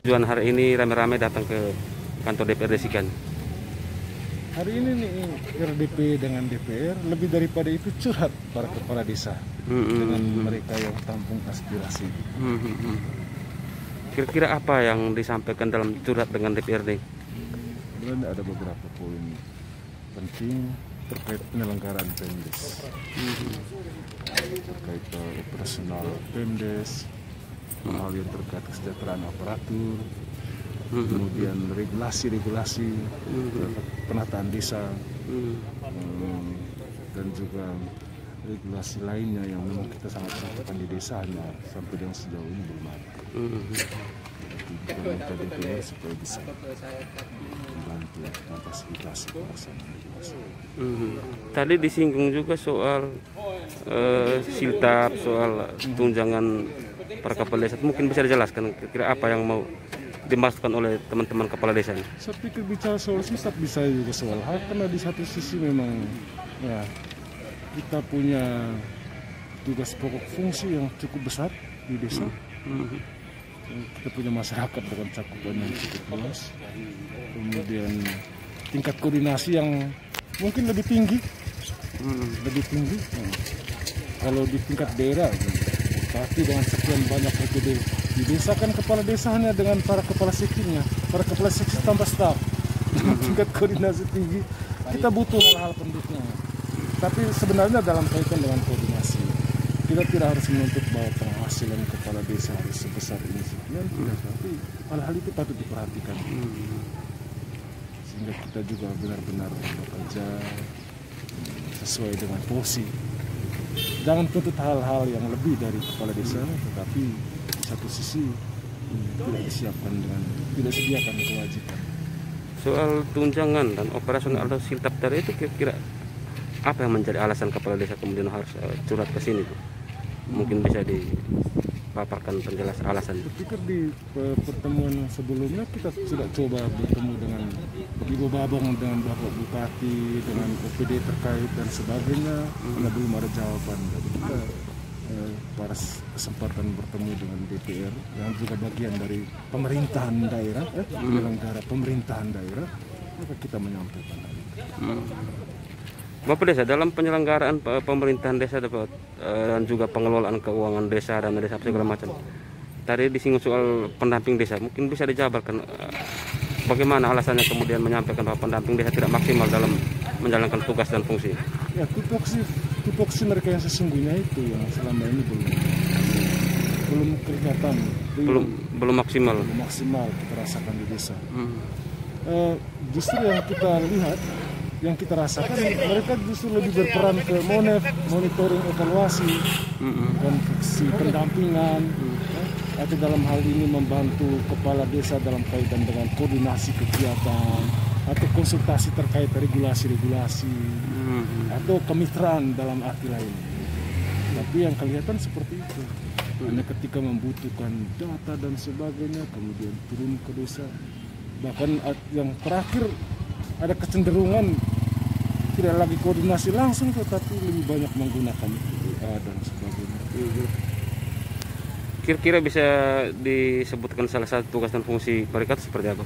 Tujuan hari ini rame-rame datang ke kantor DPRD Sikan. Hari ini nih RDP dengan DPR lebih daripada itu curhat para kepala desa dengan mereka yang tampung aspirasi. Kira-kira apa yang disampaikan dalam curhat dengan DPRD? Sebenarnya ada beberapa poin penting terkait penyelenggaraan Pemdes, terkait operasional Pemdes, hal yang terkait kesejahteraan aparatur, kemudian regulasi penataan desa, dan juga regulasi lainnya yang memang kita sangat perhatikan di desanya sampai dengan sejauh ini belum ada. Kita DPR supaya bisa membantu memfasilitasi pelaksanaan regulasi. Tadi disinggung juga soal siltap, soal tunjangan para kepala desa. Mungkin bisa dijelaskan kira-kira apa yang mau dimasukkan oleh teman-teman kepala desa? Saya pikir bicara soal siltap bisa juga soal hak, karena di satu sisi memang ya kita punya tugas pokok fungsi yang cukup besar di desa. Kita punya masyarakat dengan cakupan yang cukup luas, kemudian tingkat koordinasi yang mungkin lebih tinggi, kalau di tingkat daerah. Tapi dengan sekian banyak OPD di desa kan kepala desa hanya dengan para kepala seksinya, para kepala seksi tambah staf. Tingkat koordinasi tinggi, kita butuh hal-hal pendukung. Tapi sebenarnya dalam kaitan dengan koordinasi, kita tidak harus menuntut bahwa penghasilan kepala desa harus sebesar ini sekian, tidak. Tapi hal-hal itu patut diperhatikan, sehingga kita juga benar-benar bekerja sesuai dengan porsi. Jangan tuntut hal-hal yang lebih dari kepala desa, tetapi di satu sisi tidak disediakan kewajiban. Soal tunjangan dan operasional atau siltap tadi itu kira-kira apa yang menjadi alasan kepala desa kemudian harus curhat ke sini? Mungkin bisa dipaparkan penjelasan alasan. Saya pikir di pertemuan sebelumnya kita sudah coba bertemu dengan Ibu Babang, dengan Bapak Bupati, dengan OPD terkait dan sebagainya, karena belum ada jawaban. Jadi kita pada kesempatan bertemu dengan DPR yang juga bagian dari pemerintahan daerah, penyelenggara pemerintahan daerah, maka kita menyampaikan hal itu. Bapak Desa, dalam penyelenggaraan pemerintahan desa dan juga pengelolaan keuangan desa dan desa segala macam, tadi disinggung soal pendamping desa, mungkin bisa dijabarkan bagaimana alasannya kemudian menyampaikan bahwa pendamping desa tidak maksimal dalam menjalankan tugas dan fungsi? Ya, tupoksi mereka yang sesungguhnya itu yang selama ini belum kelihatan, belum maksimal. Belum maksimal kita rasakan di desa. Justru yang kita lihat, yang kita rasakan, mereka justru lebih berperan ke monitoring, evaluasi, dan fungsi pendampingan, atau dalam hal ini membantu kepala desa dalam kaitan dengan koordinasi kegiatan, atau konsultasi terkait regulasi-regulasi, atau kemitraan dalam arti lain. Tapi yang kelihatan seperti itu, hanya ketika membutuhkan data dan sebagainya, kemudian turun ke desa. Bahkan yang terakhir ada kecenderungan tidak lagi koordinasi langsung, tetapi lebih banyak menggunakan WA dan sebagainya. Kira-kira bisa disebutkan salah satu tugas dan fungsi mereka seperti apa?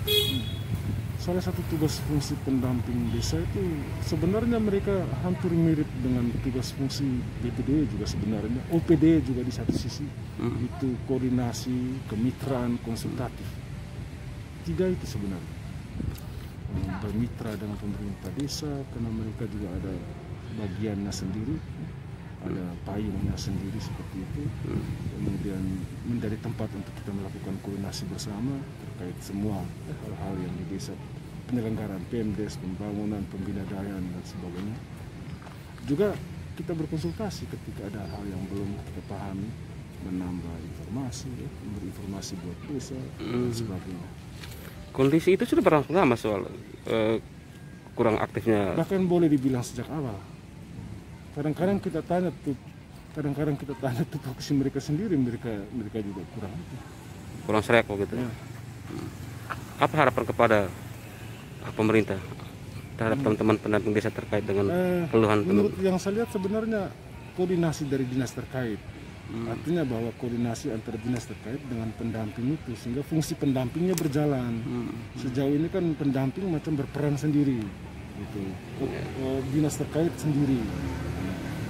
Salah satu tugas fungsi pendamping desa itu sebenarnya mereka hampir mirip dengan tugas fungsi BPD juga sebenarnya, OPD juga di satu sisi. Itu koordinasi, kemitraan, konsultatif. Tiga itu sebenarnya. Bermitra dengan pemerintah desa karena mereka juga ada bagiannya sendiri, ada payungnya sendiri seperti itu. Kemudian menjadi tempat untuk kita melakukan koordinasi bersama terkait semua hal-hal yang di desa, penyelenggaraan Pemdes, pembangunan, pembinaan dan sebagainya. Juga kita berkonsultasi ketika ada hal yang belum kita pahami, menambah informasi, memberi informasi buat desa dan sebagainya. Kondisi itu sudah berlangsung lama soal kurang aktifnya. Bahkan boleh dibilang sejak awal. Kadang-kadang kita tanya tupoksi mereka sendiri, mereka juga kurang serek gitu. Ya. Apa harapan kepada pemerintah terhadap teman-teman pendamping desa terkait dengan keluhan? Menurut yang saya lihat sebenarnya koordinasi dari dinas terkait Artinya bahwa koordinasi antar dinas terkait dengan pendamping itu, sehingga fungsi pendampingnya berjalan. Sejauh ini kan pendamping macam berperan sendiri, gitu. Dinas terkait sendiri,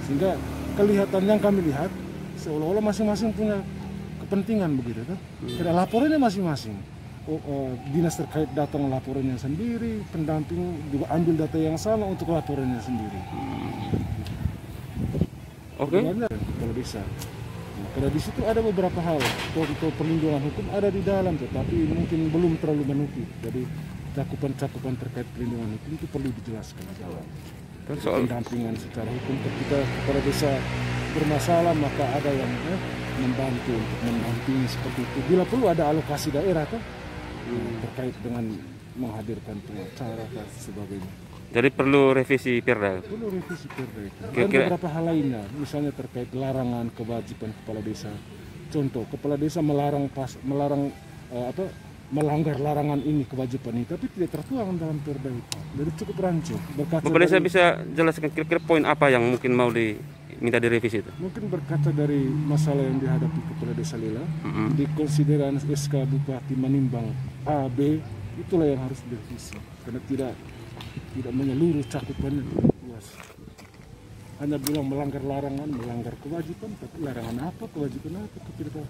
sehingga kelihatan yang kami lihat seolah-olah masing-masing punya kepentingan begitu kan. Karena laporannya masing-masing. Dinas terkait datang laporannya sendiri, pendamping juga ambil data yang sama untuk laporannya sendiri. Oke. Kepala desa. Nah, karena di situ ada beberapa hal, contoh perlindungan hukum ada di dalam, tetapi mungkin belum terlalu menutup. Jadi cakupan-cakupan terkait perlindungan hukum itu perlu dijelaskan di dalam. Soal Pendampingan secara hukum ketika kepala desa bermasalah, maka ada yang membantu untuk mendampingi seperti itu. Bila perlu ada alokasi daerah kan terkait dengan menghadirkan pengacara dan sebagainya. jadi perlu revisi Perda. Perlu revisi Perda itu. Dan Kira-kira- beberapa hal lainnya, misalnya terkait larangan kewajiban kepala desa. Contoh, kepala desa melanggar larangan ini, kewajiban ini, tapi tidak tertuang dalam Perda itu. Jadi cukup rancu. Bapak Desa bisa jelaskan kira-kira poin apa yang mungkin mau diminta direvisi itu? Mungkin berkaca dari masalah yang dihadapi kepala desa Lela, di konsideran SK Bupati menimbang A, B, itulah yang harus direvisi. Karena tidak menyeluruh cakupannya, tidak luas. Hanya bilang melanggar larangan, melanggar kewajiban, tapi larangan apa, kewajiban apa, kita tidak tahu.